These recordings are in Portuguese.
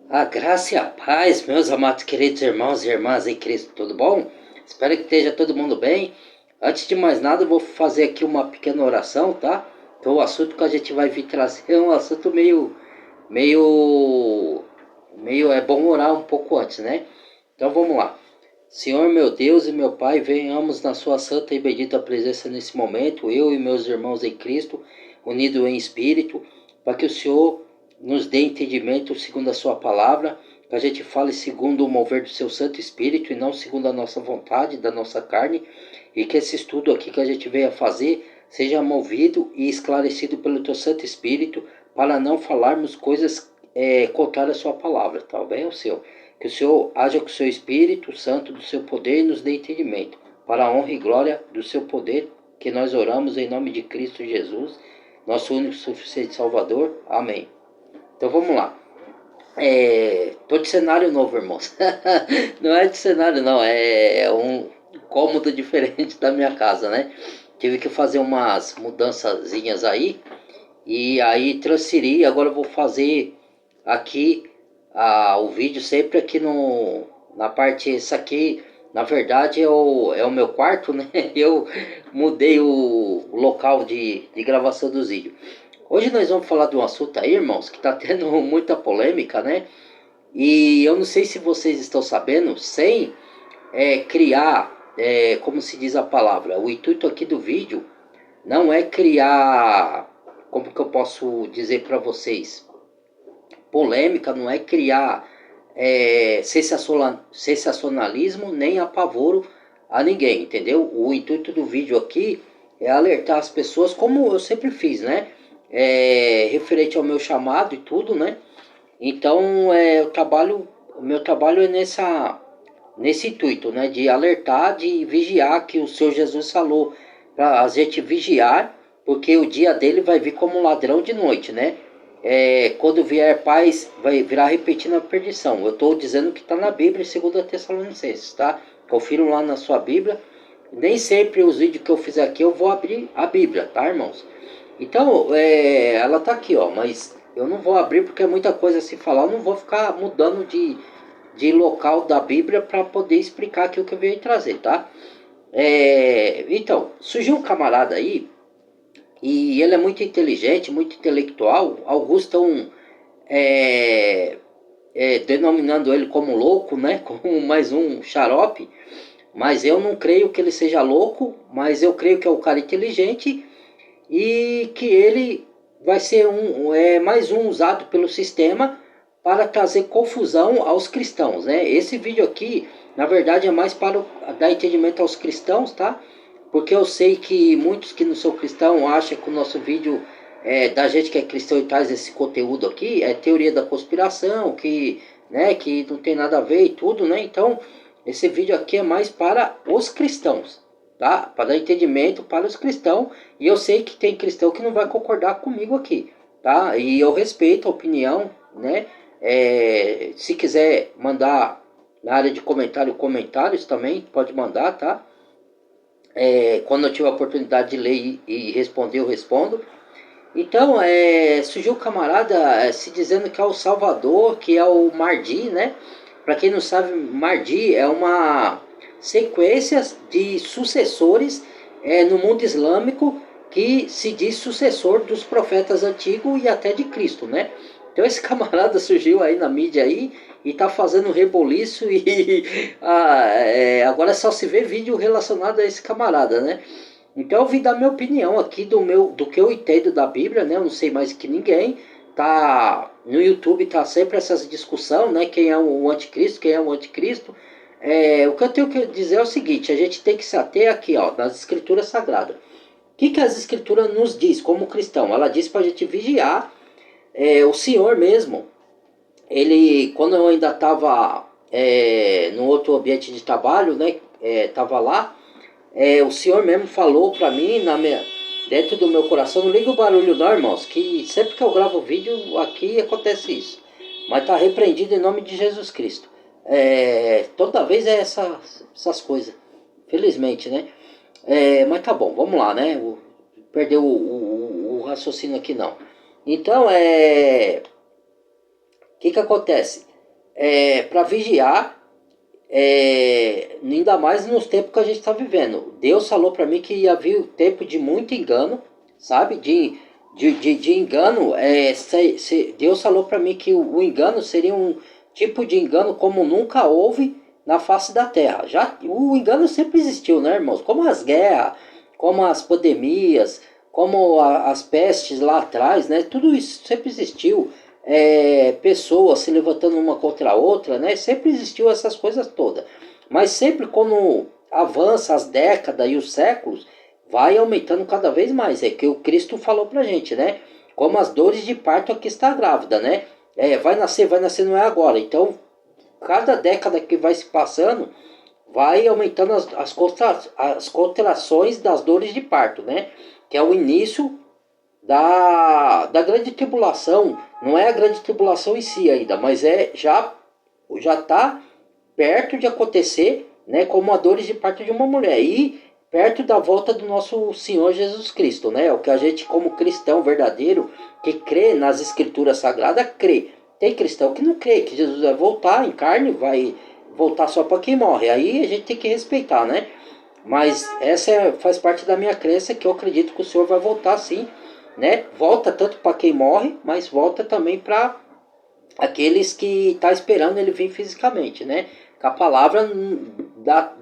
A graça e a paz, meus amados queridos irmãos e irmãs em Cristo, tudo bom? Espero que esteja todo mundo bem. Antes de mais nada, eu vou fazer aqui uma pequena oração, tá? Então, o assunto que a gente vai vir trazer é um assunto meio, é bom orar um pouco antes, né? Então, vamos lá. Senhor, meu Deus e meu Pai, venhamos na sua santa e bendita presença nesse momento, eu e meus irmãos em Cristo, unidos em espírito, para que o Senhor nos dê entendimento segundo a sua palavra, que a gente fale segundo o mover do seu Santo Espírito e não segundo a nossa vontade, da nossa carne, e que esse estudo aqui que a gente veio a fazer seja movido e esclarecido pelo teu Santo Espírito, para não falarmos coisas contrárias à sua palavra, tá bem, o Senhor? Que o Senhor haja com o seu Espírito Santo do seu poder e nos dê entendimento, para a honra e glória do seu poder, que nós oramos em nome de Cristo Jesus, nosso único e suficiente Salvador. Amém. Então vamos lá. Tô de cenário novo, irmãos. Não é de cenário, não. É um cômodo diferente da minha casa, né? Tive que fazer umas mudançazinhas aí. E aí transferi. Agora eu vou fazer aqui o vídeo sempre aqui na parte. Isso aqui, na verdade, é o meu quarto, né? Eu mudei o local de gravação dos vídeos. Hoje nós vamos falar de um assunto aí, irmãos, que está tendo muita polêmica, né? E eu não sei se vocês estão sabendo, sem criar, como se diz a palavra, o intuito aqui do vídeo não é criar, como que eu posso dizer para vocês, polêmica, não é criar sensacionalismo nem apavoro a ninguém, entendeu? O intuito do vídeo aqui é alertar as pessoas, como eu sempre fiz, né? Referente ao meu chamado e tudo, né? Então, o meu trabalho é nesse intuito, né? De alertar, de vigiar, que o Senhor Jesus falou para a gente vigiar, porque o dia dele vai vir como um ladrão de noite, né? Quando vier paz, vai virar repetindo a perdição. Eu estou dizendo que está na Bíblia, segundo a Tessalonicenses, tá? Confiram lá na sua Bíblia. Nem sempre os vídeos que eu fizer aqui eu vou abrir a Bíblia, tá, irmãos? Então, ela tá aqui, ó, mas eu não vou abrir porque é muita coisa a se falar, eu não vou ficar mudando de local da Bíblia para poder explicar aqui o que eu venho trazer, tá? Então, surgiu um camarada aí, e ele é muito inteligente, muito intelectual, alguns estão denominando ele como louco, né? Como mais um xarope, mas eu não creio que ele seja louco, mas eu creio que é um cara inteligente e que ele vai ser mais um usado pelo sistema para trazer confusão aos cristãos, né? Esse vídeo aqui, na verdade, é mais para dar entendimento aos cristãos, tá? Porque eu sei que muitos que não são cristãos acham que o nosso vídeo da gente que é cristão e traz esse conteúdo aqui é teoria da conspiração, que não tem nada a ver e tudo, né? Então, esse vídeo aqui é mais para os cristãos, tá? Para dar entendimento para os cristãos. E eu sei que tem cristão que não vai concordar comigo aqui, tá? E eu respeito a opinião, né? Se quiser mandar na área de comentários também, pode mandar, tá? Quando eu tiver a oportunidade de ler e responder, eu respondo. Então, surgiu o camarada se dizendo que é o Salvador, que é o Mahdi, né? Para quem não sabe, Mahdi é uma sequência de sucessores no mundo islâmico que se diz sucessor dos profetas antigos e até de Cristo, né? Então esse camarada surgiu aí na mídia aí e tá fazendo reboliço e agora só se vê vídeo relacionado a esse camarada, né? Então eu vim dar minha opinião aqui do que eu entendo da Bíblia, né? Eu não sei mais que ninguém. Tá no YouTube tá sempre essa discussão, né? Quem é o anticristo, quem é o anticristo. O que eu tenho que dizer é o seguinte: a gente tem que se ater aqui, ó, nas Escrituras Sagradas. O que as Escrituras nos diz como cristão? Ela diz para a gente vigiar. O Senhor mesmo, ele, quando eu ainda estava no outro ambiente de trabalho, né? Tava lá. O Senhor mesmo falou pra mim, dentro do meu coração, não liga o barulho não, irmãos, que sempre que eu gravo vídeo aqui acontece isso. Mas tá repreendido em nome de Jesus Cristo. Toda vez essas coisas, felizmente, né? Mas tá bom, vamos lá, né? Perdeu o raciocínio aqui não. Então, o que acontece? para vigiar, ainda mais nos tempos que a gente está vivendo. Deus falou para mim que ia vir o tempo de muito engano, sabe? De engano. Deus falou para mim que o engano seria um tipo de engano como nunca houve na face da terra. Já o engano sempre existiu, né, irmãos? Como as guerras, como as pandemias, como as pestes lá atrás, né? Tudo isso sempre existiu. Pessoas se levantando uma contra a outra, né? Sempre existiu essas coisas todas. Mas sempre quando avança as décadas e os séculos, vai aumentando cada vez mais. É que o Cristo falou pra gente, né? Como as dores de parto aqui está grávida, né? Vai nascer, não é agora. Então, cada década que vai se passando, vai aumentando as contrações das dores de parto, né? Que é o início da grande tribulação. Não é a grande tribulação em si ainda, mas já está perto de acontecer, né, como a dores de parto de uma mulher, e perto da volta do nosso Senhor Jesus Cristo, né? O que a gente, como cristão verdadeiro, que crê nas escrituras sagradas, crê. Tem cristão que não crê que Jesus vai voltar em carne, vai voltar só para quem morre. Aí a gente tem que respeitar, né? Mas essa faz parte da minha crença, que eu acredito que o Senhor vai voltar sim, né? Volta tanto para quem morre, mas volta também para aqueles que está esperando ele vir fisicamente, né? Que a palavra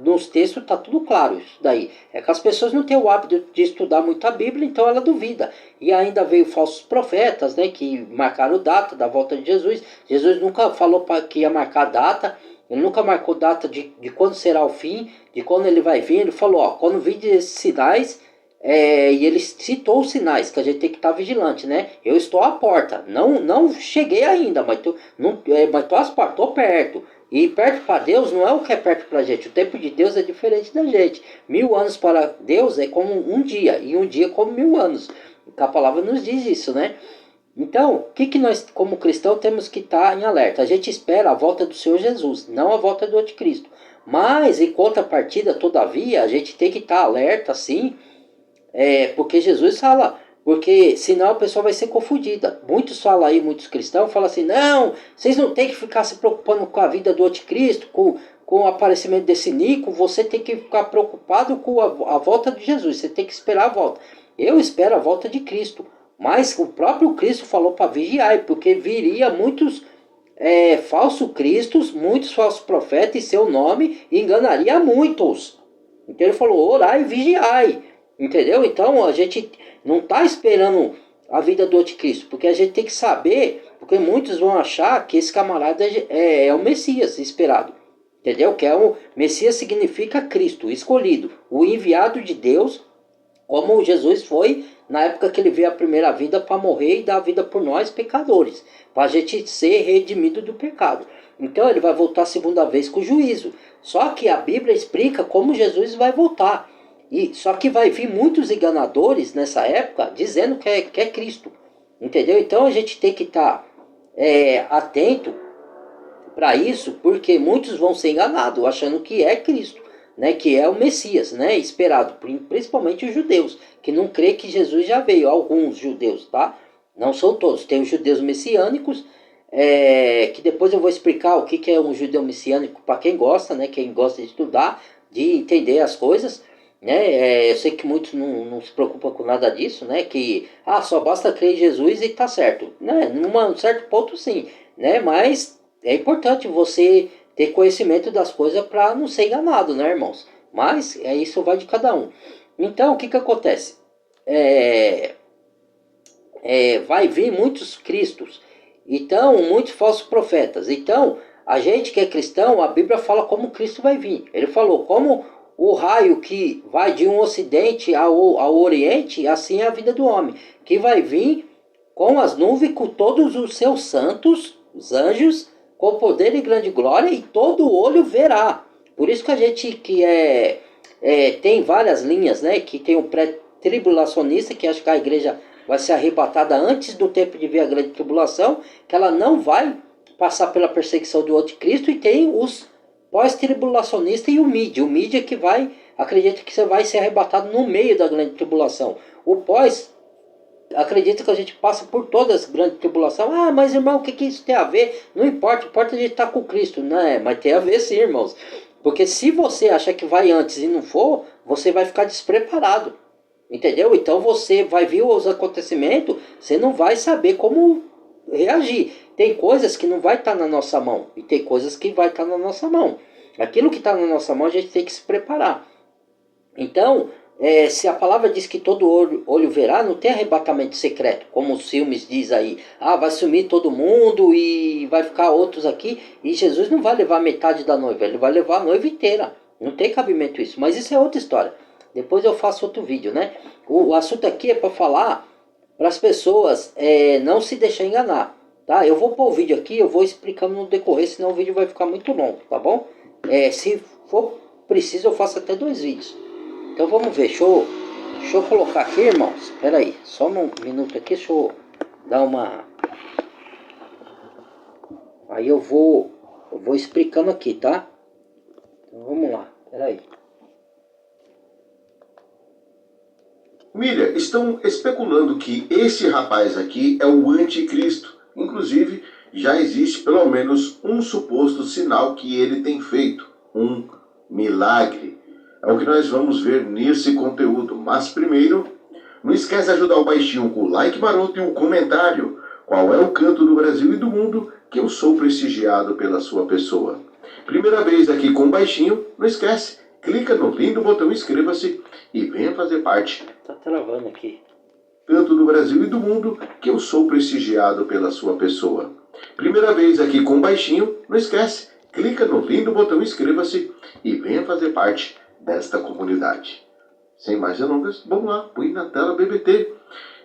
nos textos está tudo claro isso daí. É que as pessoas não têm o hábito de estudar muito a Bíblia, então ela duvida. E ainda veio falsos profetas, né? Que marcaram data da volta de Jesus. Jesus nunca falou que ia marcar data. Ele nunca marcou data de quando será o fim, de quando ele vai vir. Ele falou, ó, quando vir esses sinais, e ele citou os sinais, que a gente tem que estar vigilante, né? Eu estou à porta, não cheguei ainda, mas estou às portas, estou perto. E perto para Deus não é o que é perto para a gente. O tempo de Deus é diferente da gente. 1000 anos para Deus é como um dia, e um dia como 1000 anos. A palavra nos diz isso, né? Então, o que nós, como cristão, temos que estar em alerta? A gente espera a volta do Senhor Jesus, não a volta do anticristo. Mas, em contrapartida, todavia, a gente tem que estar alerta, sim, porque Jesus fala, porque senão a pessoa vai ser confundida. Muitos falam aí, muitos cristãos falam assim, não, vocês não tem que ficar se preocupando com a vida do anticristo, com o aparecimento desse Nico, você tem que ficar preocupado com a volta de Jesus, você tem que esperar a volta. Eu espero a volta de Cristo, mas o próprio Cristo falou para vigiar, porque viria muitos falsos cristos, muitos falsos profetas em seu nome, e enganaria muitos. Então ele falou, orai e vigiai. Entendeu? Então a gente não está esperando a vida do anticristo, porque a gente tem que saber, porque muitos vão achar que esse camarada é o Messias esperado. Entendeu? Que o Messias significa Cristo, escolhido, o enviado de Deus, como Jesus foi na época que ele veio a primeira vida para morrer e dar a vida por nós pecadores, para a gente ser redimido do pecado. Então ele vai voltar a segunda vez com juízo. Só que a Bíblia explica como Jesus vai voltar. Só que vai vir muitos enganadores nessa época dizendo que é Cristo. Entendeu? Então a gente tem que estar atento para isso, porque muitos vão ser enganados achando que é Cristo, né, que é o Messias, né, esperado, principalmente os judeus, que não crê que Jesus já veio. Alguns judeus, tá? Não são todos. Tem os judeus messiânicos, que depois eu vou explicar o que é um judeu messiânico para quem gosta, né, quem gosta de estudar, de entender as coisas. Né? Eu sei que muitos não se preocupam com nada disso, né? Que só basta crer em Jesus e tá certo, né? Num certo ponto sim, né? Mas é importante você ter conhecimento das coisas para não ser enganado, né, irmãos? Mas isso vai de cada um. Então o que acontece? Vai vir muitos cristos, então muitos falsos profetas. Então a gente que é cristão, a Bíblia fala como Cristo vai vir. Ele falou como o raio que vai de um ocidente ao oriente, assim é a vida do homem, que vai vir com as nuvens, com todos os seus santos, os anjos, com poder e grande glória, e todo olho verá. Por isso que a gente que tem várias linhas, né? Que tem o pré-tribulacionista, que acha que a igreja vai ser arrebatada antes do tempo de vir a grande tribulação, que ela não vai passar pela perseguição do anticristo, e tem os pós-tribulacionista e o mídia que acredita que você vai ser arrebatado no meio da grande tribulação. O pós acredita que a gente passa por todas as grandes tribulações. Ah, mas irmão, o que isso tem a ver? Não importa, importa a gente estar com Cristo, né? Mas tem a ver sim, irmãos. Porque se você achar que vai antes e não for, você vai ficar despreparado. Entendeu? Então você vai ver os acontecimentos, você não vai saber como reagir. Tem coisas que não vai estar na nossa mão e tem coisas que vai estar na nossa mão. Aquilo que está na nossa mão a gente tem que se preparar. Então, se a palavra diz que todo olho verá, não tem arrebatamento secreto, como os filmes diz aí. Ah, vai sumir todo mundo e vai ficar outros aqui. E Jesus não vai levar metade da noiva, ele vai levar a noiva inteira. Não tem cabimento isso, mas isso é outra história. Depois eu faço outro vídeo, né? O assunto aqui é para falar para as pessoas não se deixar enganar, tá? Eu vou pôr o vídeo aqui, eu vou explicando no decorrer, senão o vídeo vai ficar muito longo, tá bom? Se for preciso, eu faço até 2 vídeos. Então vamos ver, deixa eu colocar aqui, irmãos. Espera aí, só um minuto aqui, deixa eu dar uma... Aí eu vou explicando aqui, tá? Então vamos lá, espera aí. Miriam, estão especulando que esse rapaz aqui é o anticristo. Inclusive, já existe pelo menos um suposto sinal que ele tem feito. Um milagre. É o que nós vamos ver nesse conteúdo. Mas primeiro, não esquece de ajudar o baixinho com o like maroto e o comentário. Qual é o canto do Brasil e do mundo que eu sou prestigiado pela sua pessoa? Primeira vez aqui com o baixinho, não esquece. Clica no lindo botão inscreva-se e venha fazer parte. Tá travando aqui. Canto do Brasil e do mundo que eu sou prestigiado pela sua pessoa. Primeira vez aqui com o baixinho, não esquece. Clica no lindo botão inscreva-se e venha fazer parte desta comunidade. Sem mais delongas, vamos lá, põe na tela BBT.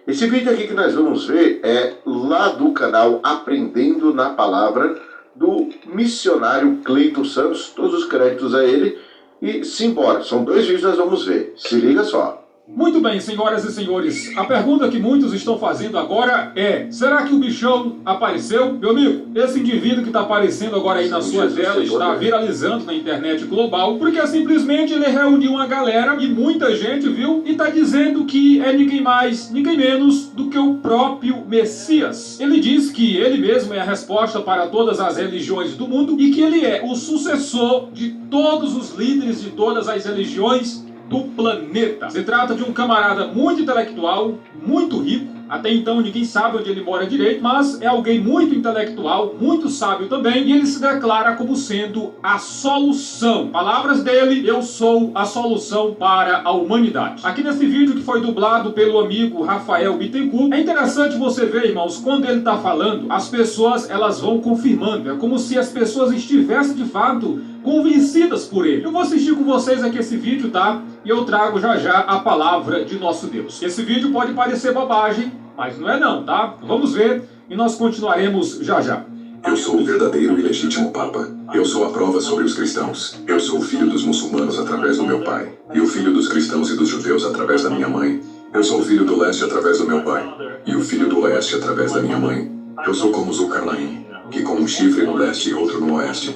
Esse vídeo aqui que nós vamos ver é lá do canal Aprendendo na Palavra, do missionário Cleiton Santos, todos os créditos a ele. E simbora, são 2 vídeos que nós vamos ver. Se liga só. Muito bem, senhoras e senhores, a pergunta que muitos estão fazendo agora é: será que o bichão apareceu? Meu amigo, esse indivíduo que está aparecendo agora aí na sua tela está viralizando na internet global, porque simplesmente ele reuniu uma galera e muita gente, viu? E está dizendo que é ninguém mais, ninguém menos do que o próprio Messias. Ele diz que ele mesmo é a resposta para todas as religiões do mundo e que ele é o sucessor de todos os líderes de todas as religiões do planeta. Se trata de um camarada muito intelectual, muito rico. Até então ninguém sabe onde ele mora direito, mas é alguém muito intelectual, muito sábio também, e ele se declara como sendo a solução. Palavras dele: eu sou a solução para a humanidade. Aqui nesse vídeo que foi dublado pelo amigo Rafael Bittencourt, é interessante você ver, irmãos, quando ele está falando, as pessoas elas vão confirmando. É como se as pessoas estivessem de fato convencidas por ele. Eu vou assistir com vocês aqui esse vídeo, tá? E eu trago já já a palavra de nosso Deus. Esse vídeo pode parecer bobagem, mas não é não, tá? Vamos ver e nós continuaremos já já. Eu sou o verdadeiro e legítimo Papa. Eu sou a prova sobre os cristãos. Eu sou o filho dos muçulmanos através do meu pai, e o filho dos cristãos e dos judeus através da minha mãe. Eu sou o filho do leste através do meu pai, e o filho do oeste através da minha mãe. Eu sou como Zulkarnaim, que com um chifre no leste e outro no oeste.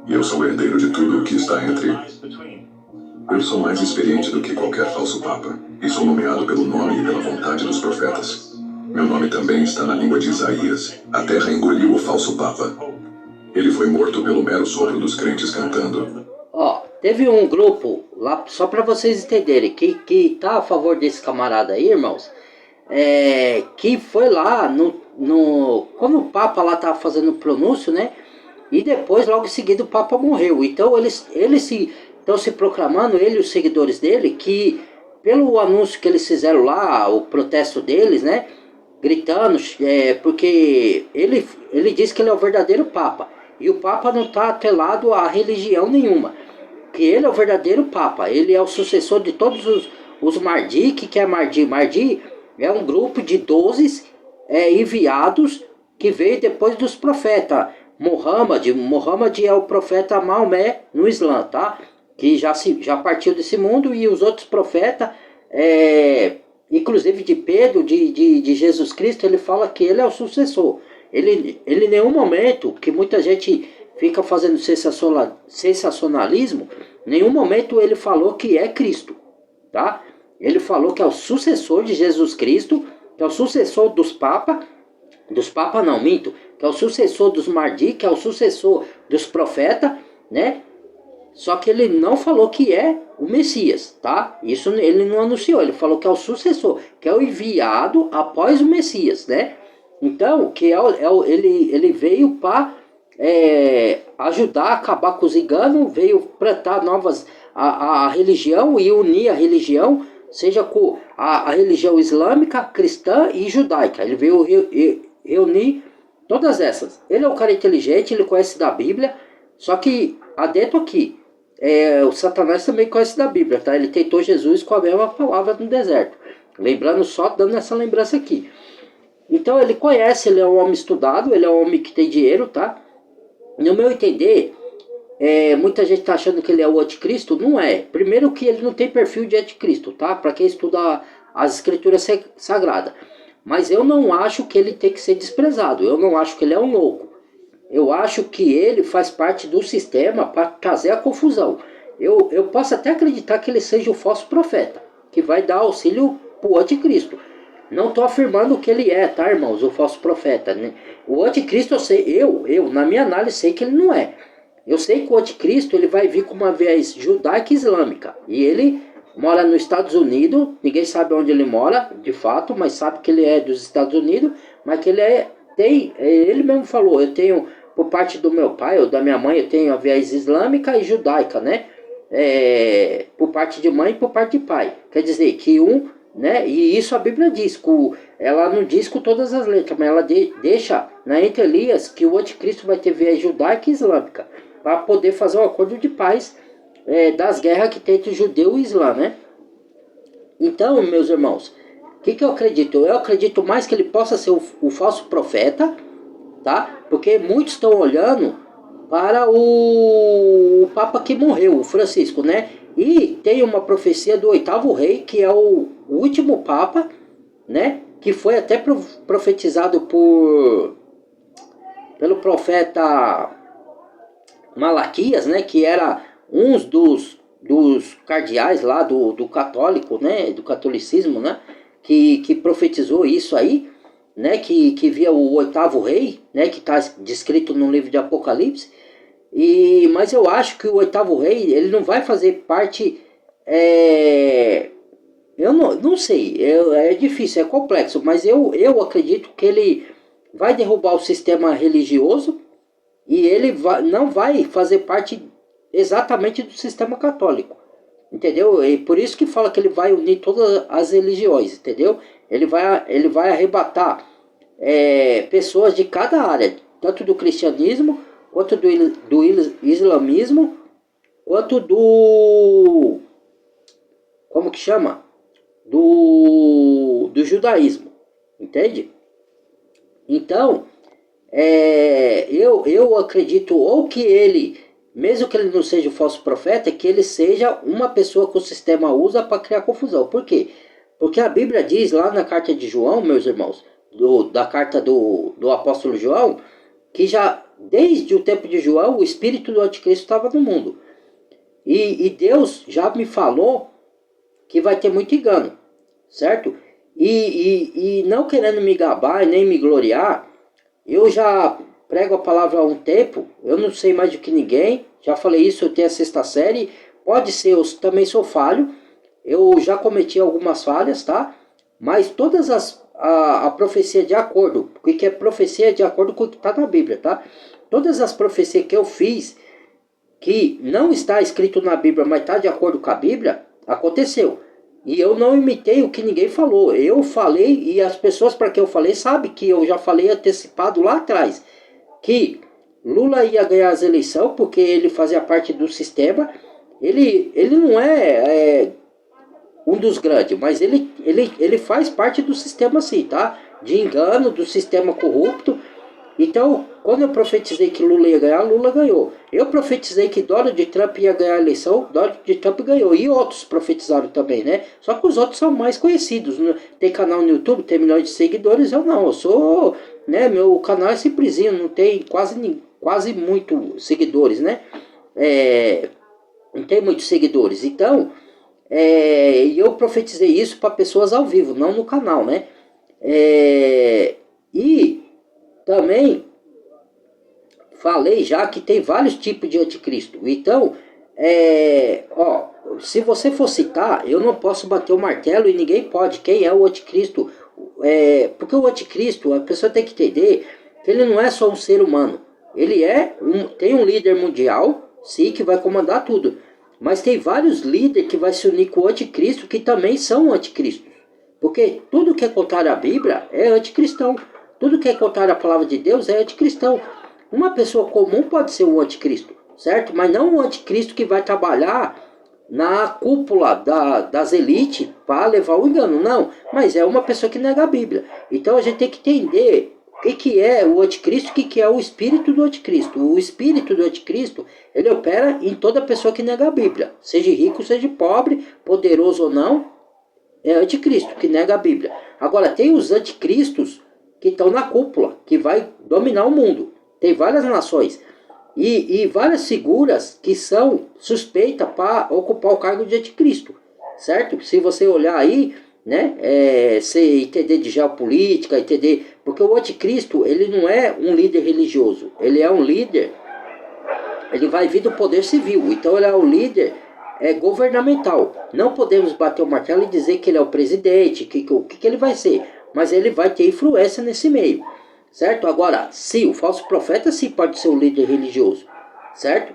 E eu sou o herdeiro de tudo o que está entre. Eu sou mais experiente do que qualquer falso papa, e sou nomeado pelo nome e pela vontade dos profetas. Meu nome também está na língua de Isaías. A terra engoliu o falso papa. Ele foi morto pelo mero sopro dos crentes cantando. Teve um grupo lá, só para vocês entenderem, que tá a favor desse camarada aí, irmãos, que foi lá quando o Papa lá tava fazendo o pronúncio, né? E depois, logo em seguida, o Papa morreu. Então eles estão se proclamando, ele e os seguidores dele, que pelo anúncio que eles fizeram lá, o protesto deles, né? Gritando, porque ele diz que ele é o verdadeiro Papa. E o Papa não está atrelado a religião nenhuma. Que ele é o verdadeiro Papa. Ele é o sucessor de todos os Mahdi. Que é Mahdi? Mahdi é um grupo de 12 enviados que veio depois dos profetas. Muhammad é o profeta Maomé no Islã, tá? Que já partiu desse mundo, e os outros profetas, inclusive de Pedro, de Jesus Cristo, ele fala que ele é o sucessor. Ele em nenhum momento, que muita gente fica fazendo sensacionalismo, em nenhum momento ele falou que é Cristo, tá? Ele falou que é o sucessor de Jesus Cristo, que é o sucessor dos papas não, minto, que é o sucessor dos Mahdi, que é o sucessor dos profetas, né? Só que ele não falou que é o Messias, tá? Isso ele não anunciou, ele falou que é o sucessor, que é o enviado após o Messias, né? Então, que ele veio para ajudar a acabar com os enganos, veio plantar novas a religião e unir a religião, seja com a religião islâmica, cristã e judaica. Ele veio reunir todas essas. Ele é um cara inteligente, ele conhece da Bíblia, só que adentro aqui, o Satanás também conhece da Bíblia, tá? Ele tentou Jesus com a mesma palavra no deserto. Lembrando, só dando essa lembrança aqui. Então ele conhece, ele é um homem estudado, ele é um homem que tem dinheiro, tá? No meu entender, muita gente tá achando que ele é o anticristo, não é. Primeiro que ele não tem perfil de anticristo, tá? Para quem estuda as escrituras sagradas. Mas eu não acho que ele tem que ser desprezado, eu não acho que ele é um louco. Eu acho que ele faz parte do sistema para trazer a confusão. Eu posso até acreditar que ele seja o falso profeta, que vai dar auxílio para o anticristo. Não estou afirmando que ele é, tá, irmãos, o falso profeta, né? O anticristo, eu na minha análise, sei que ele não é. Eu sei que o anticristo ele vai vir com uma viés judaica e islâmica. E ele mora nos Estados Unidos, ninguém sabe onde ele mora, de fato, mas sabe que ele é dos Estados Unidos, mas que ele ele mesmo falou, eu tenho, por parte do meu pai ou da minha mãe, eu tenho a viés islâmica e judaica, né? Por parte de mãe e por parte de pai. Quer dizer, que né? E isso a Bíblia diz, ela não diz com todas as letras, mas ela deixa na entrelinhas que o anticristo vai ter viés judaica e islâmica, para poder fazer um acordo de paz das guerras que tem entre o judeu e o islã, né? Então, meus irmãos, o que eu acredito? Eu acredito mais que ele possa ser o falso profeta, tá? Porque muitos estão olhando para o Papa que morreu, o Francisco, né? E tem uma profecia do 8º rei, que é o último Papa, né? Que foi até profetizado pelo profeta Malaquias, né? Que era um dos cardeais lá do católico, né? Do catolicismo, né? Que profetizou isso aí, né? Que via o 8º rei, né? Que está descrito no livro de Apocalipse. Mas eu acho que o 8º rei, ele não vai fazer parte... eu não sei, é difícil, é complexo, mas eu acredito que ele vai derrubar o sistema religioso e ele não vai fazer parte exatamente do sistema católico, entendeu? E por isso que fala que ele vai unir todas as religiões, entendeu? Ele vai arrebatar pessoas de cada área, tanto do cristianismo, quanto do islamismo, quanto do... como que chama? Do judaísmo, entende? Então, eu acredito ou que ele, mesmo que ele não seja o falso profeta, que ele seja uma pessoa que o sistema usa para criar confusão. Por quê? Porque a Bíblia diz lá na carta de João, meus irmãos, da carta do apóstolo João, que já desde o tempo de João o espírito do anticristo estava no mundo. E Deus já me falou que vai ter muito engano, certo? E não querendo me gabar e nem me gloriar, eu já prego a palavra há um tempo, eu não sei mais do que ninguém, já falei isso, eu tenho a 6ª série, pode ser, eu também sou falho, eu já cometi algumas falhas, tá? Mas todas a profecia de acordo, o que é profecia de acordo com o que está na Bíblia, tá? Todas as profecias que eu fiz, que não está escrito na Bíblia, mas está de acordo com a Bíblia, aconteceu. E eu não imitei o que ninguém falou. Eu falei, e as pessoas para quem eu falei sabem que eu já falei antecipado lá atrás, que Lula ia ganhar as eleições porque ele fazia parte do sistema. Ele não é um dos grandes, mas ele faz parte do sistema sim, tá? De engano, do sistema corrupto. Então, quando eu profetizei que Lula ia ganhar, Lula ganhou. Eu profetizei que Donald Trump ia ganhar a eleição, Donald Trump ganhou. E outros profetizaram também, né? Só que os outros são mais conhecidos, né? Tem canal no YouTube, tem milhões de seguidores, eu não. Eu sou, né? Meu canal é simplesinho, não tem quase muito seguidores, né? Não tem muitos seguidores. Então, eu profetizei isso para pessoas ao vivo, não no canal, né? E também falei já que tem vários tipos de anticristo. Então, se você for citar, eu não posso bater o martelo e ninguém pode. Quem é o anticristo? Porque o anticristo, a pessoa tem que entender que ele não é só um ser humano. Ele tem um líder mundial, sim, que vai comandar tudo. Mas tem vários líderes que vai se unir com o anticristo que também são anticristos. Porque tudo que é contrário à Bíblia é anticristão. Tudo que é contrário à palavra de Deus é anticristão. Uma pessoa comum pode ser um anticristo, certo? Mas não um anticristo que vai trabalhar na cúpula das elites para levar o engano, não. Mas é uma pessoa que nega a Bíblia. Então a gente tem que entender o que é o anticristo e o que é o espírito do anticristo. O espírito do anticristo, ele opera em toda pessoa que nega a Bíblia. Seja rico, seja pobre, poderoso ou não, é anticristo, que nega a Bíblia. Agora, tem os anticristos que estão na cúpula, que vai dominar o mundo. Tem várias nações e várias figuras que são suspeitas para ocupar o cargo de anticristo, certo? Se você olhar aí, né, você entender de geopolítica, entender... Porque o anticristo, ele não é um líder religioso, ele é um líder, ele vai vir do poder civil, então ele é um líder governamental. Não podemos bater o martelo e dizer que ele é o presidente, o que ele vai ser, mas ele vai ter influência nesse meio, certo? Agora, sim, o falso profeta sim pode ser um líder religioso, certo?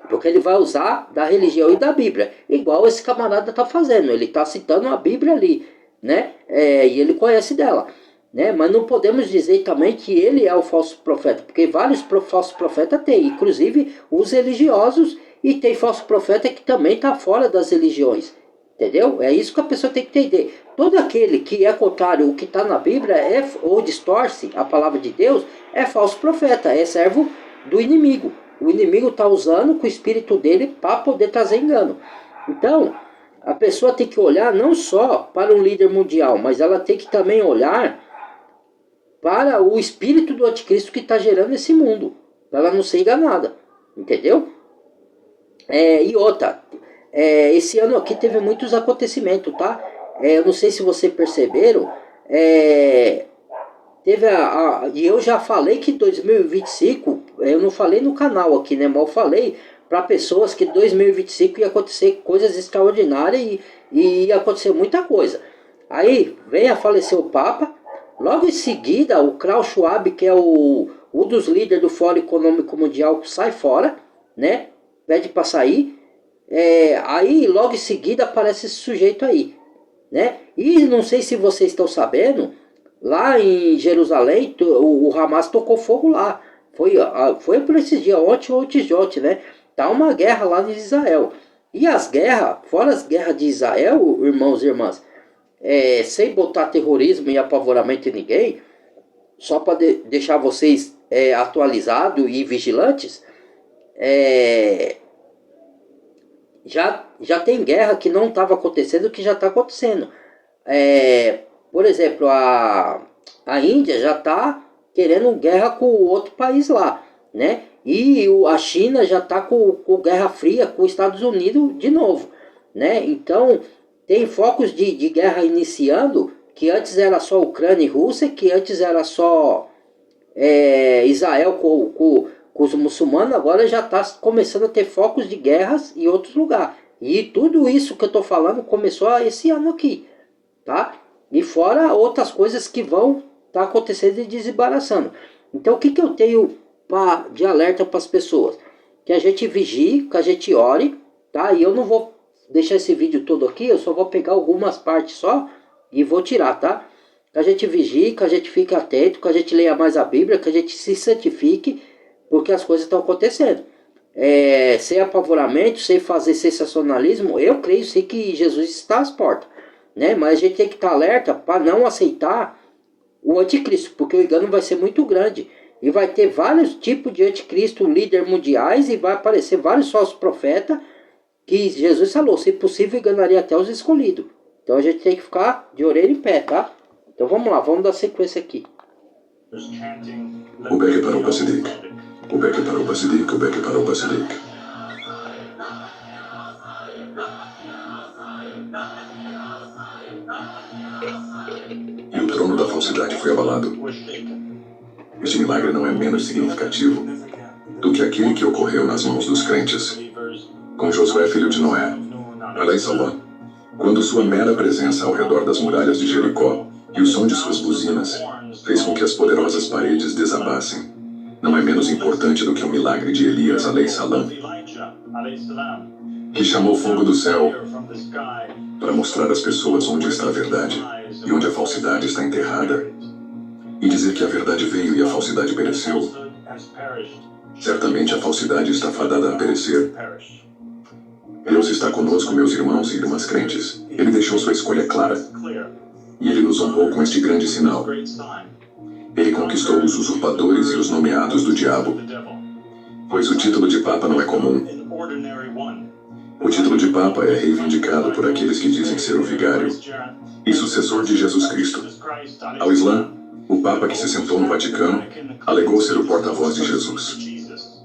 Porque ele vai usar da religião e da Bíblia, igual esse camarada está fazendo, ele está citando a Bíblia ali, né? E ele conhece dela, né? Mas não podemos dizer também que ele é o falso profeta, porque vários falsos profetas tem, inclusive os religiosos, e tem falso profeta que também está fora das religiões, entendeu? É isso que a pessoa tem que entender. Todo aquele que é contrário ao que está na Bíblia ou distorce a palavra de Deus é falso profeta, é servo do inimigo. O inimigo está usando com o espírito dele para poder trazer engano. Então, a pessoa tem que olhar não só para o líder mundial, mas ela tem que também olhar para o espírito do anticristo que está gerando esse mundo, para ela não ser enganada, entendeu? E outra, esse ano aqui teve muitos acontecimentos, tá? Eu não sei se vocês perceberam, teve e eu já falei que 2025, eu não falei no canal aqui, né? Mas eu falei para pessoas que 2025 ia acontecer coisas extraordinárias e ia acontecer muita coisa. Aí vem a falecer o Papa, logo em seguida o Klaus Schwab, que é um dos líderes do Fórum Econômico Mundial, sai fora, né? Pede para sair. Aí logo em seguida aparece esse sujeito aí, né? E não sei se vocês estão sabendo, lá em Jerusalém o Hamas tocou fogo lá. Foi por esses dias, ontem ou antes de ontem, né? Tá uma guerra lá em Israel. E as guerras, fora as guerras de Israel, irmãos e irmãs, sem botar terrorismo e apavoramento em ninguém, só para deixar vocês atualizados e vigilantes, já tem guerra que não estava acontecendo, que já está acontecendo. Por exemplo, a Índia já está querendo guerra com outro país lá, né? E a China já está com guerra fria com os Estados Unidos de novo, né? Então, tem focos de guerra iniciando, que antes era só Ucrânia e Rússia, que antes era só Israel com os muçulmanos, agora já está começando a ter focos de guerras em outros lugares. E tudo isso que eu estou falando começou esse ano aqui, tá? E fora outras coisas que vão estar acontecendo e desembaraçando. Então o que eu tenho de alerta para as pessoas? Que a gente vigie, que a gente ore, tá? E eu não vou deixar esse vídeo todo aqui, eu só vou pegar algumas partes só e vou tirar, tá? Que a gente vigie, que a gente fique atento, que a gente leia mais a Bíblia, que a gente se santifique, porque as coisas estão acontecendo. Sem apavoramento, sem fazer sensacionalismo, eu creio sim que Jesus está às portas, né? Mas a gente tem que estar alerta para não aceitar o anticristo, porque o engano vai ser muito grande. E vai ter vários tipos de anticristo, líder mundiais, e vai aparecer vários falsos profetas, que Jesus falou, se possível enganaria até os escolhidos. Então a gente tem que ficar de orelha em pé, tá? Então vamos lá, vamos dar sequência aqui. O Beck parou para Sidik. O Beck parou para Sidik. O Beck parou para Sidik. E o foi abalado. Este milagre não é menos significativo do que aquele que ocorreu nas mãos dos crentes com Josué, filho de Noé, além Salom, quando sua mera presença ao redor das muralhas de Jericó e o som de suas buzinas fez com que as poderosas paredes desabassem. Não é menos importante do que o milagre de Elias, além Salom, que chamou fogo do céu para mostrar às pessoas onde está a verdade e onde a falsidade está enterrada, e dizer que a verdade veio e a falsidade pereceu. Certamente a falsidade está fadada a perecer. Deus está conosco, meus irmãos e irmãs crentes. Ele deixou sua escolha clara. E Ele nos honrou com este grande sinal. Ele conquistou os usurpadores e os nomeados do diabo. Pois o título de Papa não é comum. O título de Papa é reivindicado por aqueles que dizem ser o vigário e sucessor de Jesus Cristo. Ao Islã, o Papa que se sentou no Vaticano alegou ser o porta-voz de Jesus,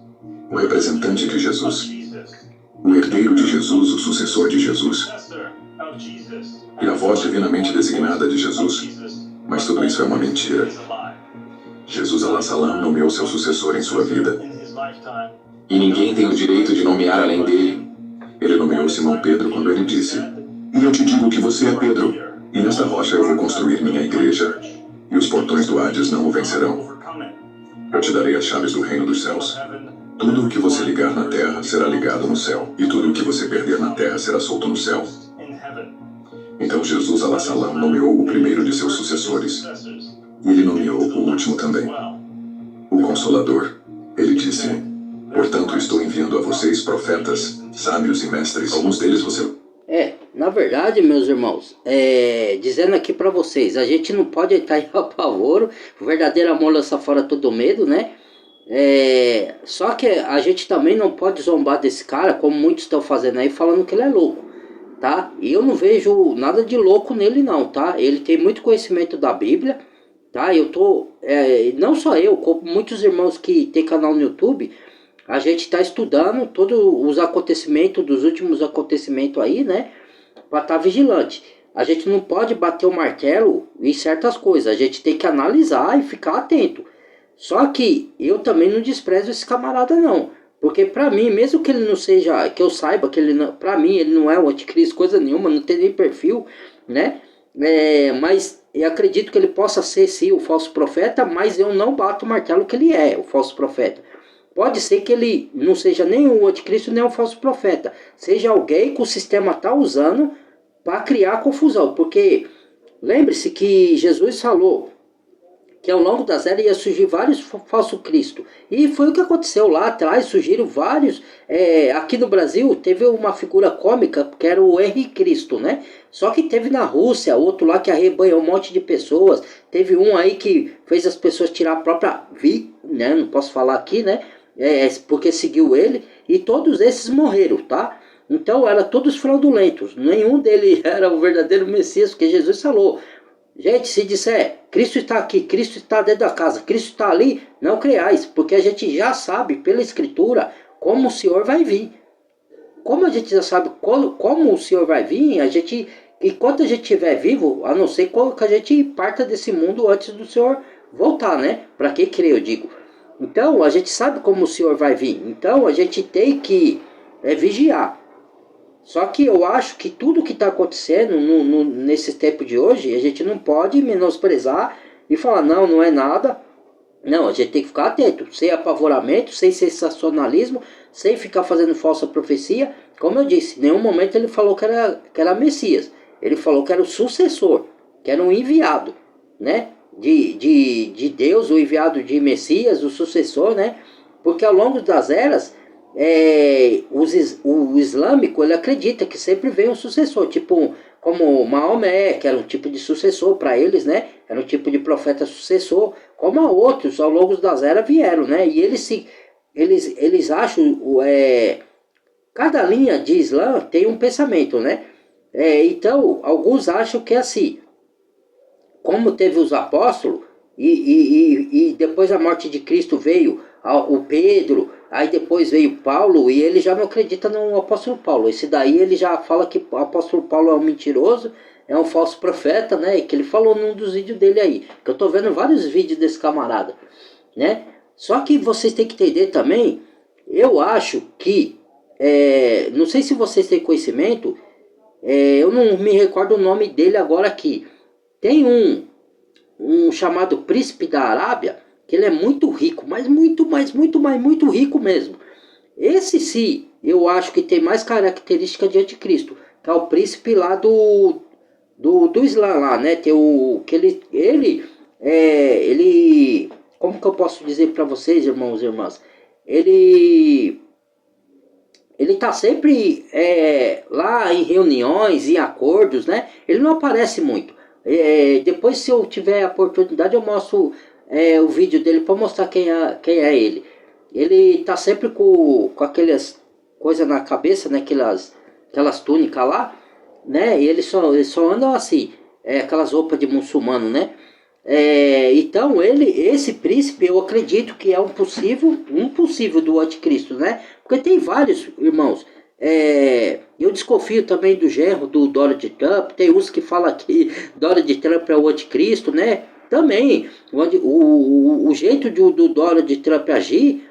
o representante de Jesus, o herdeiro de Jesus, o sucessor de Jesus, e a voz divinamente designada de Jesus. Mas tudo isso é uma mentira. Jesus Al-Salam nomeou seu sucessor em sua vida. E ninguém tem o direito de nomear além dele. Ele nomeou Simão Pedro quando ele disse: "E eu te digo que você é Pedro, e nesta rocha eu vou construir minha igreja, e os portões do Hades não o vencerão. Eu te darei as chaves do reino dos céus. Tudo o que você ligar na terra será ligado no céu, e tudo o que você perder na terra será solto no céu." Então Jesus Al-Salam nomeou o primeiro de seus sucessores, e ele nomeou o último também, o Consolador. Ele disse: "Portanto, estou enviando a vocês profetas, sábios e mestres. Alguns deles você..." Na verdade, meus irmãos, dizendo aqui para vocês, a gente não pode estar em apavoro, o verdadeiro amor lança fora todo medo, né? Só que a gente também não pode zombar desse cara, como muitos estão fazendo aí, falando que ele é louco, tá? E eu não vejo nada de louco nele não, tá? Ele tem muito conhecimento da Bíblia, tá? Não só eu, como muitos irmãos que tem canal no YouTube, a gente está estudando todos os acontecimentos, dos últimos acontecimentos aí, né? Para estar vigilante. A gente não pode bater o martelo em certas coisas. A gente tem que analisar e ficar atento. Só que eu também não desprezo esse camarada não. Porque para mim, mesmo que ele não seja, que eu saiba que ele não, para mim ele não é o anticristo, coisa nenhuma, não tem nem perfil, né? Mas eu acredito que ele possa ser sim o falso profeta, mas eu não bato o martelo que ele é o falso profeta. Pode ser que ele não seja nem o anticristo, nem o falso profeta. Seja alguém que o sistema está usando para criar confusão. Porque lembre-se que Jesus falou que ao longo das eras ia surgir vários falsos cristos. E foi o que aconteceu lá atrás, surgiram vários. Aqui no Brasil teve uma figura cômica que era o Henri Cristo, né? Só que teve na Rússia, outro lá que arrebanhou um monte de pessoas. Teve um aí que fez as pessoas tirar a própria vida, né? Não posso falar aqui, né? Porque seguiu ele, e todos esses morreram, tá? Então eram todos fraudulentos, nenhum deles era o verdadeiro Messias, porque Jesus falou: gente, se disser Cristo está aqui, Cristo está dentro da casa, Cristo está ali, não creais, porque a gente já sabe pela escritura como o Senhor vai vir. Como a gente já sabe como o Senhor vai vir, enquanto a gente estiver vivo, a não ser que a gente parta desse mundo antes do Senhor voltar, né? Para quem crê, eu digo. Então, a gente sabe como o Senhor vai vir. Então, a gente tem que vigiar. Só que eu acho que tudo que está acontecendo nesse tempo de hoje, a gente não pode menosprezar e falar, não é nada. Não, a gente tem que ficar atento, sem apavoramento, sem sensacionalismo, sem ficar fazendo falsa profecia. Como eu disse, em nenhum momento ele falou que era Messias. Ele falou que era o sucessor, que era um enviado, né? De Deus, o enviado de Messias, o sucessor, né? Porque ao longo das eras, o islâmico, ele acredita que sempre vem um sucessor, tipo como Maomé, que era um tipo de sucessor para eles, né? Era um tipo de profeta sucessor, como a outros ao longo das eras vieram, né? E eles acham, cada linha de Islã tem um pensamento, né? Então, alguns acham que é assim, como teve os apóstolos, e depois da morte de Cristo veio o Pedro, aí depois veio Paulo, e ele já não acredita no apóstolo Paulo. Esse daí ele já fala que o apóstolo Paulo é um mentiroso, é um falso profeta, né? Que ele falou num dos vídeos dele aí. Que eu tô vendo vários vídeos desse camarada, né? Só que vocês têm que entender também, eu acho que, não sei se vocês têm conhecimento, eu não me recordo o nome dele agora aqui. Tem um chamado Príncipe da Arábia, que ele é muito rico, mas muito rico mesmo. Esse sim, eu acho que tem mais característica de anticristo, que é o príncipe lá do Islã lá, né? Tem o que ele, como que eu posso dizer para vocês, irmãos e irmãs? Ele tá sempre lá em reuniões, em acordos, né? Ele não aparece muito. Depois, se eu tiver a oportunidade, eu mostro o vídeo dele para mostrar quem é ele. Ele tá sempre com aquelas coisas na cabeça, né? Aquelas túnicas lá, né? E ele só anda assim, aquelas roupas de muçulmano, né? Então esse príncipe, eu acredito que é um possível do anticristo, né? Porque tem vários, irmãos. Eu desconfio também do genro do Donald Trump. Tem uns que falam que Donald Trump é o anticristo, né? Também o jeito do Donald Trump agir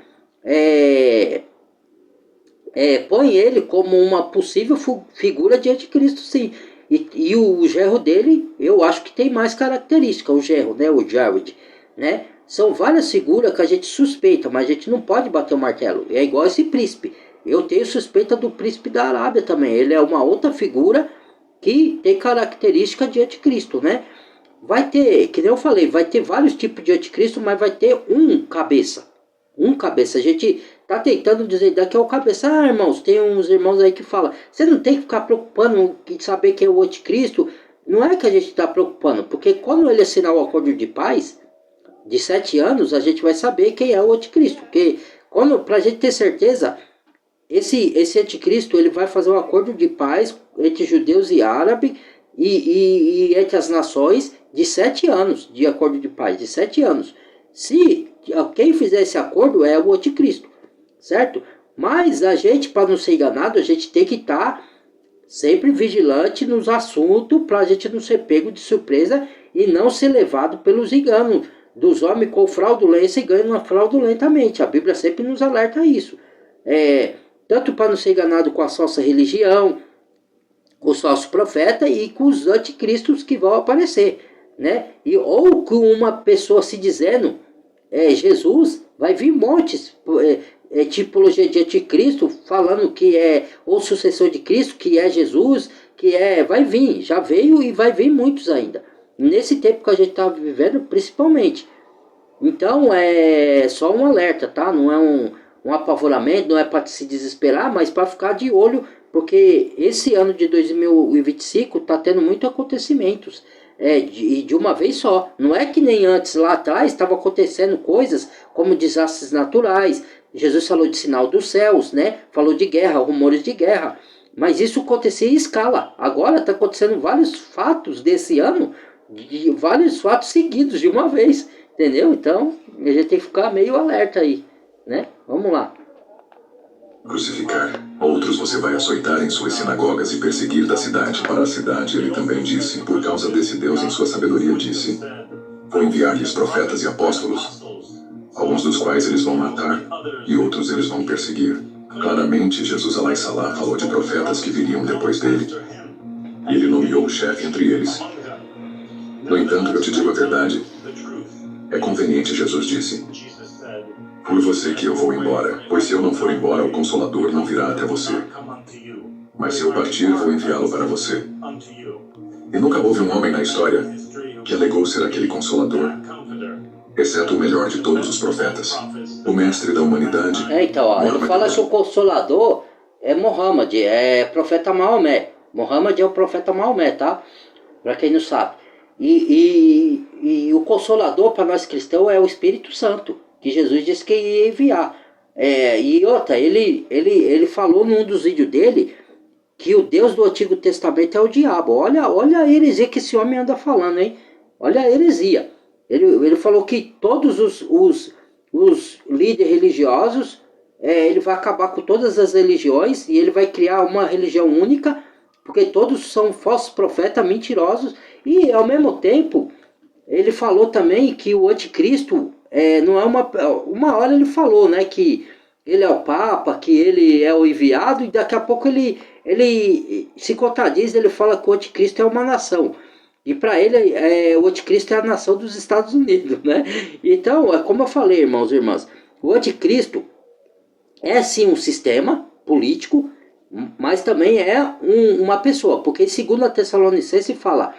põe ele como uma possível figura de anticristo, sim. E o genro dele, eu acho que tem mais característica, o genro, né? O Jared, né? São várias figuras que a gente suspeita, mas a gente não pode bater o martelo. É igual esse príncipe. Eu tenho suspeita do príncipe da Arábia também. Ele é uma outra figura que tem característica de anticristo, né? Vai ter, que nem eu falei, vai ter vários tipos de anticristo, mas vai ter um cabeça. A gente tá tentando dizer daqui é o cabeça. Ah, irmãos, tem uns irmãos aí que falam, você não tem que ficar preocupando em saber quem é o anticristo. Não é que a gente está preocupando, porque quando ele assinar o acordo de paz de 7 anos, a gente vai saber quem é o anticristo. Porque pra gente ter certeza, esse anticristo, ele vai fazer um acordo de paz entre judeus e árabes e entre as nações de 7 anos, de acordo de paz, de 7 anos. Se quem fizer esse acordo é o anticristo, certo? Mas a gente, para não ser enganado, a gente tem que estar sempre vigilante nos assuntos para a gente não ser pego de surpresa e não ser levado pelos enganos dos homens com fraudulência e ganham fraudulentamente. A Bíblia sempre nos alerta a isso. Tanto para não ser enganado com a falsa religião, com os falsos profetas e com os anticristos que vão aparecer, né? Ou com uma pessoa se dizendo Jesus, vai vir montes tipologia de anticristo falando que é o sucessor de Cristo, que é Jesus, vai vir, já veio e vai vir muitos ainda. Nesse tempo que a gente está vivendo, principalmente. Então é só um alerta, tá? Não é um apavoramento, não é para se desesperar, mas para ficar de olho, porque esse ano de 2025 está tendo muitos acontecimentos. De uma vez só. Não é que nem antes, lá atrás, estava acontecendo coisas como desastres naturais. Jesus falou de sinal dos céus, né? Falou de guerra, rumores de guerra. Mas isso acontecia em escala. Agora está acontecendo vários fatos desse ano, vários fatos seguidos de uma vez. Entendeu? Então, a gente tem que ficar meio alerta aí, né? Vamos lá. Crucificar. Outros você vai açoitar em suas sinagogas e perseguir da cidade para a cidade. Ele também disse, por causa desse Deus em sua sabedoria disse, vou enviar-lhes profetas e apóstolos, alguns dos quais eles vão matar e outros eles vão perseguir. Claramente, Jesus Alai Salah falou de profetas que viriam depois dele. E ele nomeou o chefe entre eles. No entanto, eu te digo a verdade. É conveniente, Jesus disse, por você que eu vou embora, pois se eu não for embora, o Consolador não virá até você. Mas se eu partir, vou enviá-lo para você. E nunca houve um homem na história que alegou ser aquele Consolador, exceto o melhor de todos os profetas, o mestre da humanidade. Então, ó, ele fala que o Consolador é Muhammad, é profeta Maomé. Muhammad é o profeta Maomé, tá? Para quem não sabe. E o Consolador para nós cristãos é o Espírito Santo, que Jesus disse que ia enviar. E outra, ele falou num dos vídeos dele que o Deus do Antigo Testamento é o diabo. Olha a heresia que esse homem anda falando, hein? Olha a heresia. Ele falou que todos os líderes religiosos, ele vai acabar com todas as religiões e ele vai criar uma religião única porque todos são falsos profetas, mentirosos, e ao mesmo tempo, ele falou também que o anticristo, não é uma hora ele falou, né, que ele é o Papa, que ele é o enviado, e daqui a pouco ele se contradiz, ele fala que o anticristo é uma nação. E para ele, o anticristo é a nação dos Estados Unidos, né? Então, como eu falei, irmãos e irmãs, o anticristo é sim um sistema político, mas também é uma pessoa, porque em 2 Tessalonicenses fala,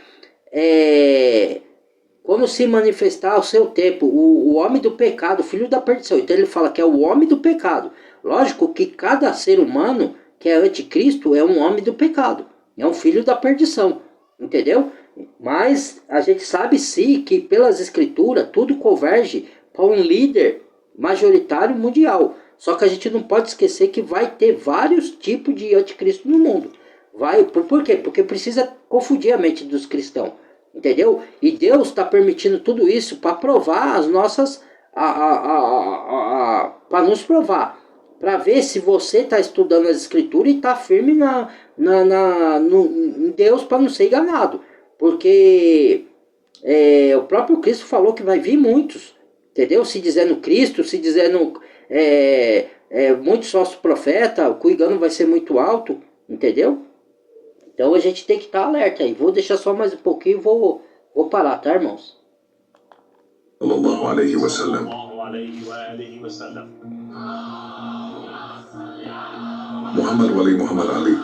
quando se manifestar o seu tempo, o homem do pecado, o filho da perdição. Então ele fala que é o homem do pecado. Lógico que cada ser humano que é anticristo é um homem do pecado, é um filho da perdição, entendeu? Mas a gente sabe sim que pelas escrituras tudo converge para um líder majoritário mundial. Só que a gente não pode esquecer que vai ter vários tipos de anticristo no mundo. Por quê? Porque precisa confundir a mente dos cristãos. Entendeu? E Deus está permitindo tudo isso para provar as nossas... para nos provar. Para ver se você está estudando as escrituras e está firme em Deus para não ser enganado. Porque o próprio Cristo falou que vai vir muitos. Entendeu? Se dizendo Cristo, se dizendo muitos falsos profetas, o engano vai ser muito alto. Entendeu? Então a gente tem que estar alerta aí. Vou deixar só mais um pouquinho e vou parar, tá, irmãos? Sallallahu alaihi wasallam. Muhammad Wali Muhammad Ali.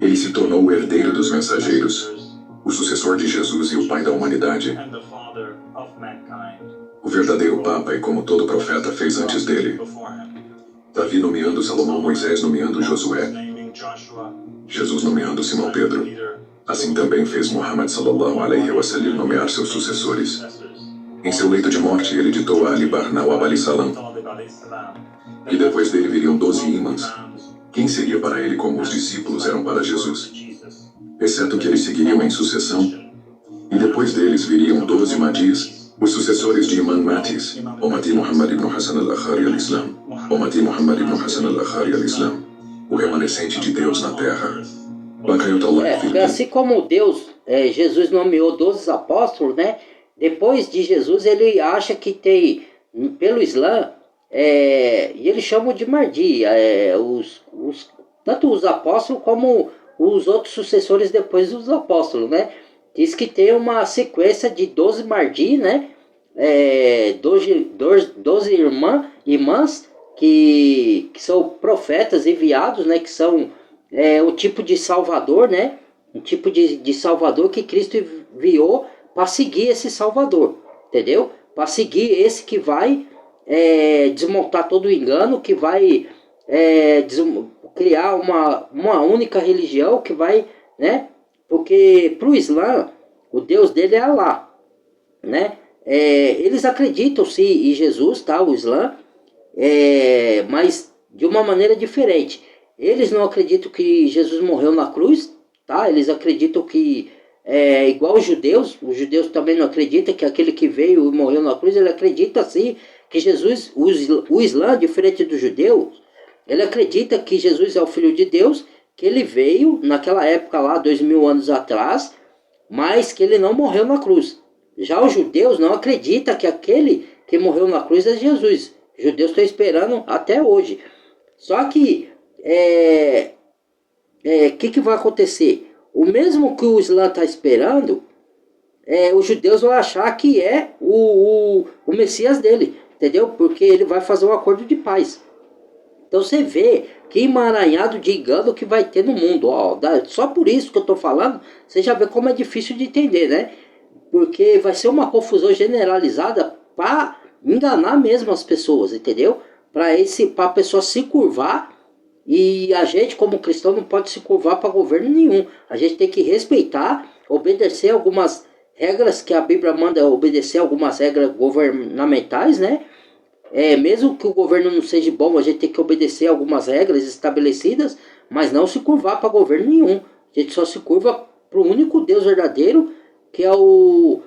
Ele se tornou o herdeiro dos mensageiros, o sucessor de Jesus e o pai da humanidade. O verdadeiro Papa e como todo profeta fez antes dele. Davi nomeando Salomão, Moisés nomeando Josué, Jesus nomeando Simão Pedro. Assim também fez Muhammad sallallahu alaihi wasallam nomear seus sucessores. Em seu leito de morte ele ditou a Ali Barnau Abali Salam. E depois dele viriam 12 imãs. Quem seria para ele como os discípulos eram para Jesus? Exceto que eles seguiriam em sucessão. E depois deles viriam 12 Mahdi's, os sucessores de Imam Mahdi's, o Mahdi Muhammad ibn Hassan al-Akhari al-Islam, o Mahdi Muhammad ibn Hassan al-Akhari al-Islam, o remanescente de Deus na terra. Assim como Deus, Jesus nomeou 12 apóstolos, né? Depois de Jesus ele acha que tem, pelo Islã, e eles chamam de Mahdi, tanto os apóstolos como os outros sucessores depois dos apóstolos, né? Diz que tem uma sequência de 12 Mahdi, né? 12 irmãs que são profetas enviados, né? Que são o tipo de salvador, né? Um tipo de salvador que Cristo enviou para seguir esse salvador, entendeu? Para seguir esse que vai desmontar todo o engano, que vai criar uma única religião, que vai, né? Porque para o Islã, o Deus dele é Alá, né? Eles acreditam sim em Jesus, tá? O Islã, mas de uma maneira diferente. Eles não acreditam que Jesus morreu na cruz, tá? Eles acreditam que igual os judeus também não acreditam que aquele que veio e morreu na cruz, ele acredita sim que Jesus, o Islã, diferente dos judeus, ele acredita que Jesus é o Filho de Deus, que ele veio naquela época lá, 2000 anos atrás, mas que ele não morreu na cruz. Já os judeus não acreditam que aquele que morreu na cruz é Jesus. Os judeus estão esperando até hoje. Só que que vai acontecer? O mesmo que o Islã está esperando, os judeus vão achar que é o Messias dele, entendeu? Porque ele vai fazer um acordo de paz. Então você vê que emaranhado de engano que vai ter no mundo. Só por isso que eu estou falando, você já vê como é difícil de entender, né? Porque vai ser uma confusão generalizada para enganar mesmo as pessoas, entendeu? Para a pessoa se curvar. E a gente, como cristão, não pode se curvar para governo nenhum. A gente tem que respeitar, obedecer algumas regras que a Bíblia manda obedecer, algumas regras governamentais, né? Mesmo que o governo não seja bom, a gente tem que obedecer algumas regras estabelecidas, mas não se curvar para governo nenhum. A gente só se curva para o único Deus verdadeiro, que é o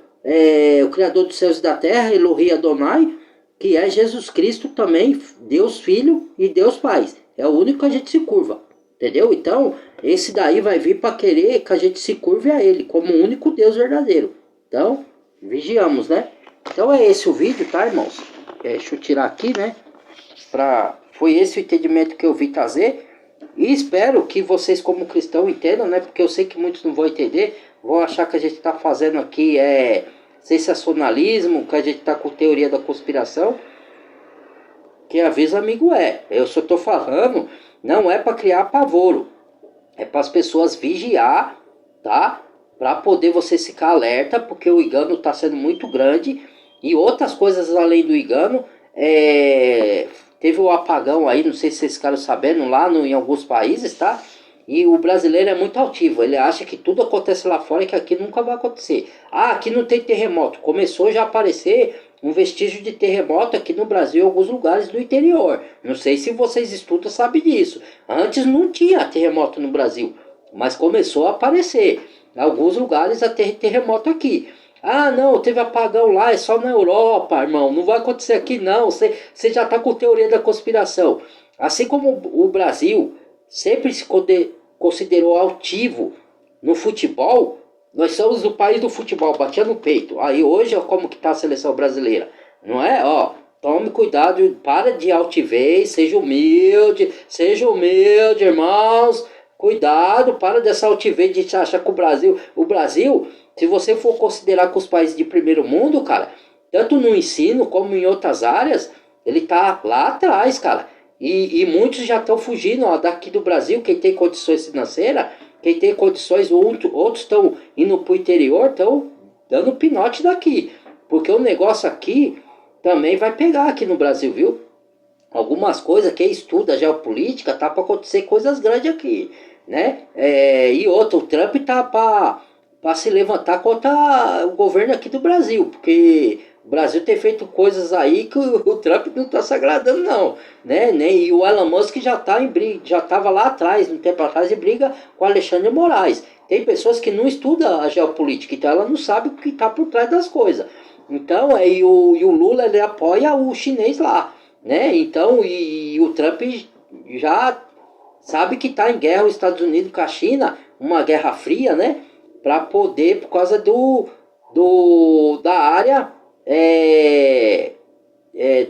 Criador dos céus e da terra, Elohi Adonai, que é Jesus Cristo também, Deus Filho e Deus Pai. É o único que a gente se curva, entendeu? Então, esse daí vai vir para querer que a gente se curve a ele, como o único Deus verdadeiro. Então, vigiamos, né? Então é esse o vídeo, tá, irmãos? Deixa eu tirar aqui, né? Foi esse o entendimento que eu vim trazer. E espero que vocês, como cristãos, entendam, né? Porque eu sei que muitos não vão entender. Vão achar que a gente está fazendo aqui sensacionalismo, que a gente está com teoria da conspiração. Que avisa amigo eu só estou falando, não é para criar pavoro. É para as pessoas vigiar, tá? Para poder você ficar alerta, porque o engano está sendo muito grande. E outras coisas além do engano, teve o apagão aí, não sei se vocês ficaram sabendo, lá em alguns países, tá? E o brasileiro é muito altivo, ele acha que tudo acontece lá fora e que aqui nunca vai acontecer. Ah, aqui não tem terremoto. Começou já a aparecer um vestígio de terremoto aqui no Brasil, em alguns lugares do interior. Não sei se vocês estudam, sabem disso. Antes não tinha terremoto no Brasil, mas começou a aparecer. Em alguns lugares a ter terremoto aqui. Ah, não, teve apagão lá, é só na Europa, irmão. Não vai acontecer aqui, não. Você já está com teoria da conspiração. Assim como o Brasil sempre se considerou altivo no futebol, nós somos o país do futebol, batia no peito. Aí hoje, ó, como que tá a seleção brasileira? Não é? Ó, tome cuidado, para de altivez, seja humilde, irmãos. Cuidado, para dessa altivez de achar que o Brasil, se você for considerar com os países de primeiro mundo, cara, tanto no ensino como em outras áreas, ele tá lá atrás, cara. E muitos já estão fugindo, ó, daqui do Brasil, quem tem condições financeiras, quem tem condições, outros estão indo para o interior, estão dando pinote daqui. Porque o negócio aqui também vai pegar aqui no Brasil, viu? Algumas coisas, quem estuda geopolítica, tá para acontecer coisas grandes aqui, né? E outro, o Trump tá para se levantar contra o governo aqui do Brasil, porque o Brasil tem feito coisas aí que o Trump não está se agradando, não, né? E o Elon Musk já tá em briga, já estava lá atrás, um tempo atrás, em briga com o Alexandre de Moraes. Tem pessoas que não estudam a geopolítica, então ela não sabe o que está por trás das coisas. Então, e o Lula, ele apoia o chinês lá, né? Então, e o Trump já sabe que está em guerra os Estados Unidos com a China, uma guerra fria, né? Para poder, por causa da área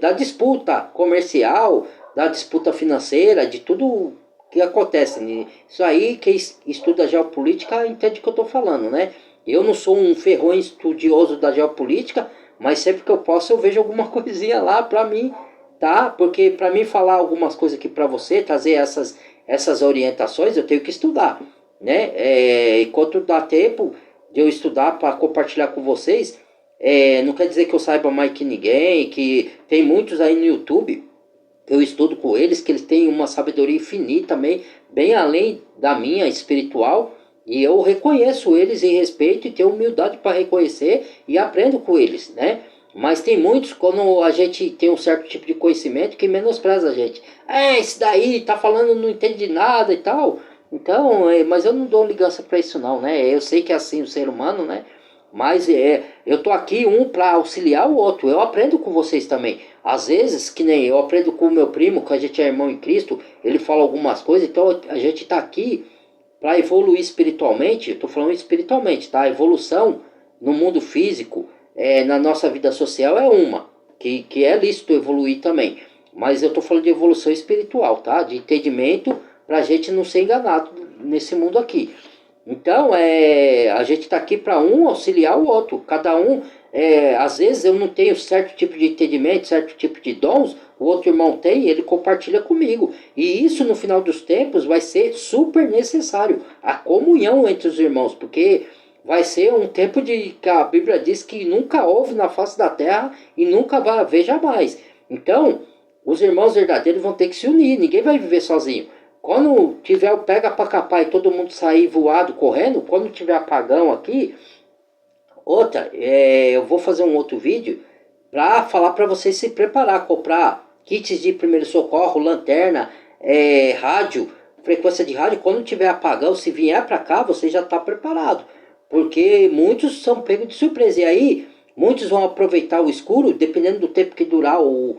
da disputa comercial, da disputa financeira, de tudo que acontece. Isso aí, quem estuda geopolítica entende o que eu estou falando, né? Eu não sou um ferrão estudioso da geopolítica, mas sempre que eu posso eu vejo alguma coisinha lá para mim, tá? Porque para mim falar algumas coisas aqui para você, trazer essas orientações, eu tenho que estudar, né? Enquanto dá tempo de eu estudar para compartilhar com vocês, não quer dizer que eu saiba mais que ninguém, que tem muitos aí no YouTube, eu estudo com eles, que eles têm uma sabedoria infinita também, bem além da minha espiritual, e eu reconheço eles em respeito e tenho humildade para reconhecer e aprendo com eles, né? Mas tem muitos, quando a gente tem um certo tipo de conhecimento, que menospreza a gente. Esse daí tá falando, não entende de nada e tal. Então, mas eu não dou ligança para isso não, né? Eu sei que é assim o ser humano, né? Mas eu tô aqui para auxiliar o outro. Eu aprendo com vocês também. Às vezes, que nem eu aprendo com o meu primo, que a gente é irmão em Cristo, ele fala algumas coisas, então a gente tá aqui para evoluir espiritualmente. Eu tô falando espiritualmente, tá? A evolução no mundo físico, na nossa vida social é uma, que é lícito evoluir também. Mas eu tô falando de evolução espiritual, tá? De entendimento, pra gente não ser enganado nesse mundo aqui. Então, a gente está aqui para um auxiliar o outro. Cada um, às vezes eu não tenho certo tipo de entendimento, certo tipo de dons, o outro irmão tem, ele compartilha comigo. E isso, no final dos tempos, vai ser super necessário. A comunhão entre os irmãos, porque vai ser um tempo que a Bíblia diz que nunca houve na face da terra e nunca vai haver jamais. Então, os irmãos verdadeiros vão ter que se unir, ninguém vai viver sozinho. Quando tiver o pega pra capar e todo mundo sair voado, correndo, quando tiver apagão aqui, eu vou fazer um outro vídeo para falar para vocês se preparar, comprar kits de primeiro socorro, lanterna, rádio, frequência de rádio. Quando tiver apagão, se vier para cá, você já está preparado, porque muitos são pegos de surpresa. E aí, Muitos vão aproveitar o escuro, dependendo do tempo que durar o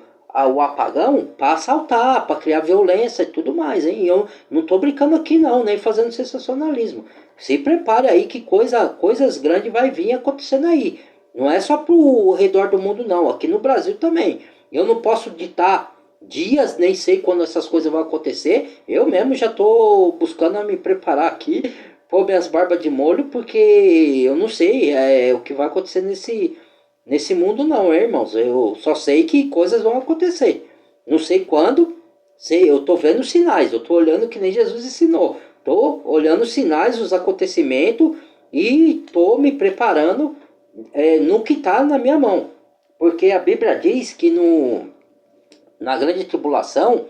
apagão, para assaltar, para criar violência e tudo mais, hein? Eu não tô brincando aqui não, nem fazendo sensacionalismo. Se prepare aí que coisas grandes vai vir acontecendo aí. Não é só pro redor do mundo não, aqui no Brasil também. Eu não posso ditar dias, nem sei quando essas coisas vão acontecer. Eu mesmo já tô buscando me preparar aqui, pôr minhas barbas de molho, porque eu não sei o que vai acontecer nesse mundo não, irmãos. Eu só sei que coisas vão acontecer. Não sei quando, eu tô vendo sinais, eu tô olhando que nem Jesus ensinou. Tô olhando os sinais, os acontecimentos e tô me preparando no que tá na minha mão. Porque a Bíblia diz que na grande tribulação,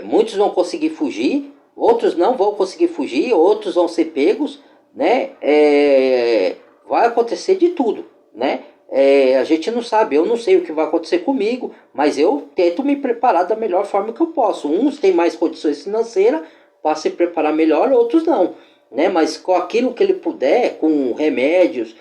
muitos vão conseguir fugir, outros não vão conseguir fugir, outros vão ser pegos, né? Vai acontecer de tudo, né? A gente não sabe, eu não sei o que vai acontecer comigo, mas eu tento me preparar da melhor forma que eu posso. Uns têm mais condições financeiras para se preparar melhor, outros não, né? Mas com aquilo que ele puder, com remédios,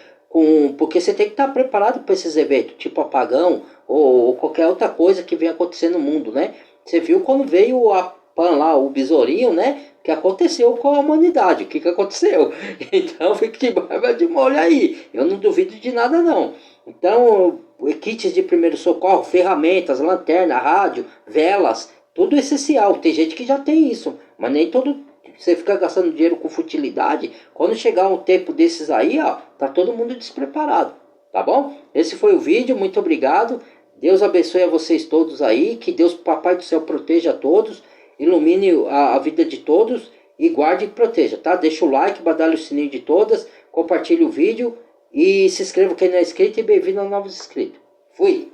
porque você tem que estar preparado para esses eventos, tipo apagão ou qualquer outra coisa que venha acontecer no mundo, né? Você viu quando veio a Pan lá, o besourinho, né? Que aconteceu com a humanidade. O que aconteceu? Então fique de barba de molho aí. Eu não duvido de nada não. Então, kits de primeiro socorro, ferramentas, lanterna, rádio, velas, tudo essencial. Tem gente que já tem isso, mas nem todo. Você fica gastando dinheiro com futilidade. Quando chegar um tempo desses aí, ó, tá todo mundo despreparado. Tá bom? Esse foi o vídeo. Muito obrigado. Deus abençoe a vocês todos aí. Que Deus, Papai do Céu, proteja a todos. Ilumine a vida de todos. E guarde e proteja, tá? Deixa o like, badalhe o sininho de todas. Compartilhe o vídeo. E se inscreva quem não é inscrito. E bem-vindo aos novos inscritos. Fui!